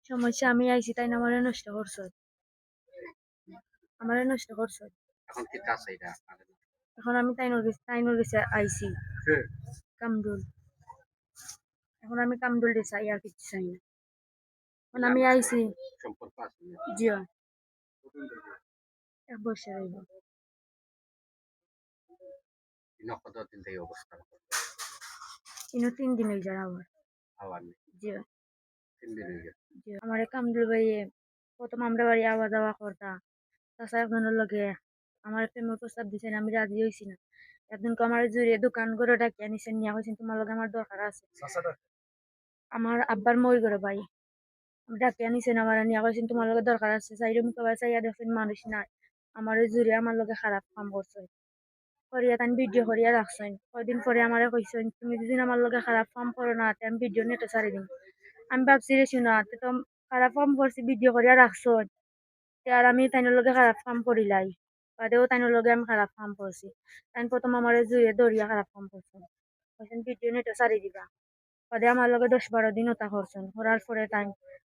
সমস্যা আমি আইছি তাই না আমারে নষ্ট করছো, আমারে নষ্ট করছো। এখন কি কাজ এটা? এখন আমি তাইনোর গেছে আইছি কামরুল। এখন আমি কামরুল রে চাই আর কিছু চাই না। এখন আমি আইছি সম্পর্ক আছে জি 1 বছর হইব। কতদিন থেকে অবস্থান ইনো 3 দিন হয়ে যায় আবার আবার জি 3 দিন হয়ে গেছে। জি আমার কামরুল ভাইয়ে প্রথম আমরা বাড়ি আওয়া যাওয়া করতা তাছাড়া একজনের লগে আমার প্রেমের প্রস্তাব দিছেন আমি রাজি হইছি না। একদিনকে আমার জুড়ে দোকান করে ডাকিয়া নিছেন নিয়া হয়েছেন তোমার লগে আমার দরকার আছে। আমার আব্বার মই করে ভাই ডাকিয়া নিছেন আমার নিয়া হয়েছেন তোমার লগে দরকার আছে চাইরে মুখে আবার চাইয়া দেখছেন মানুষ নাই আমার জুড়ে আমার লগে খারাপ কাম করছে করিয়া তান ভিডিও করিয়া রাখছেন। কয়দিন পরে আমারে কইছেন তুমি যদি আমার লগে খারাপ কাম করো না তে আমি ভিডিও নেটে ছাড়ি দিম। আমি ভাবছি রে শুনা তো খারাপ কাম করছি ভিডিও করিয়া রাখছেন আর আমি তাইনের লগে খারাপ কাম করিলাই বাদেও তাইনের লগে আমি খারাপ কাম করছি। তাই প্রথম আমার জুয়ে দরিয়া খারাপ কাম করছেন কইছেন ভিডিও নেটে ছাড়ি দিবা বাদে আমার লগে 10-12 দিন ওটা করছেন করার পরে তাই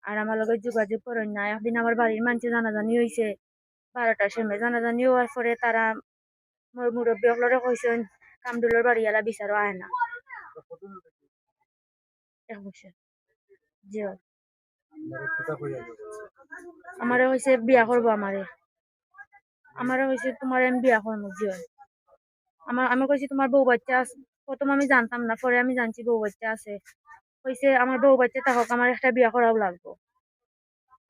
আর আমার লগে যোগাযোগ করেন না। একদিন আমার বাড়ির মানুষ জানাজানি হয়েছে 12টার সময় জানাজানি হওয়ার পরে তারা মুরব্বী সকলরে কইছেন কামদুলের বাড়িওয়ালা বিচারও আয় না 1 বছর জি আমারে হয়েছে বিয়া করবো আমারে হয়েছে তোমার আমি বিয়া করবো জি আমি কইছি তোমার বউ বাচ্চা আছে। প্রথম আমি জানতাম না পরে আমি জানছি বউ বাচ্চা আছে কইছে আমার বউ বাচ্চা থাকক আমার একটা বিয়া করাও লাগবো।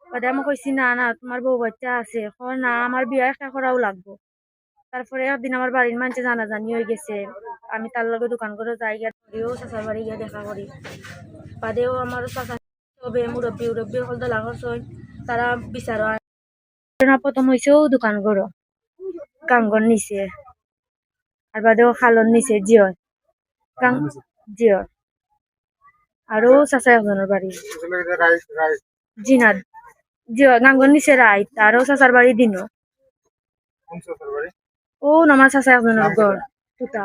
বাদে আমি কইছি না না তোমার বউ বাচ্চা আছে না আমার বিয়া একটা করাও লাগবো। তারপরে একদিন আমার বাড়ির মানুষে জানাজানি হয়ে গেছে আমি তার লগে দোকান করে যাই গিয়া চাচার বাড়ি গিয়া দেখা করি বাদেও আমার চাচা সবে মুরব্বী উরব্বী সকল দলা করছেন তারা বিচার না প্রথম হয়েছেও দোকান করো কাঙ্গন নিচে আর বাদেও খালন নিচে জিও জিও আরো চাচা একজনের বাড়ি জিনাদ জিও গাঙ্গন নিচে রায় আরো চাচার বাড়ি দিন ও আমার চাচা একজনের ঘর তুতা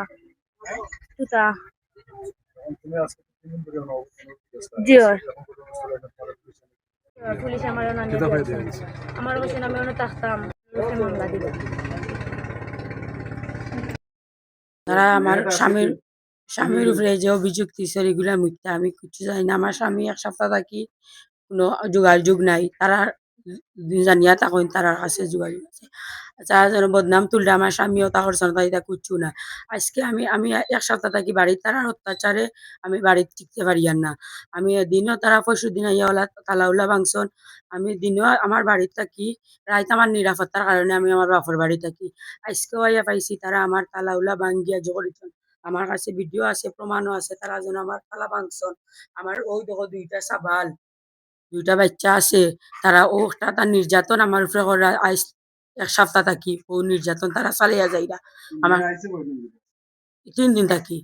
তুতা জিও পুলিশ আমার আমার কাছে আমি অনেক থাকতাম মামলা দিল। তারা আমার স্বামীর উপরে যে অভিযোগ দিছে এগুলা মিথ্যা আমি কিছু জানি না। আমার স্বামী 1 সপ্তাহ থাকি কোনো যোগাযোগ নাই তারা জানিয়া তখন তার কাছে যোগাযোগ আছে যারা যেন বদনাম তুললে আমার স্বামীও তাহর তাই কুচ্ছু না। আজকে আমি 1 সপ্তাহ থাকি বাড়ির তারা অত্যাচারে আমি বাড়িতে টিকতে পারি আর না। আমি দিনও তারা পরশু দিন আইয়া ওলা তালাউলা ভাঙছন আমি দিনও আমার বাড়িতে থাকি রাইত আমার নিরাপত্তার কারণে আমি আমার বাপর বাড়ি থাকি। আজকেও আইয়া পাইছি তারা আমার তালাউলা ভাঙ্গিয়া জগরিতন আমার কাছে ভিডিও আছে প্রমাণও আছে তারা যেন আমার তালা ভাঙছন আমার ওই দেখো 2টা সাবাল 2টা বাচ্চা আছে তারা ও তার নির্যাতন আমার উপরে করা আজ 1 সপ্তাহ থাকি ও নির্যাতন তারা চালিয়ে যাইরা আমার 3 দিন থাকি।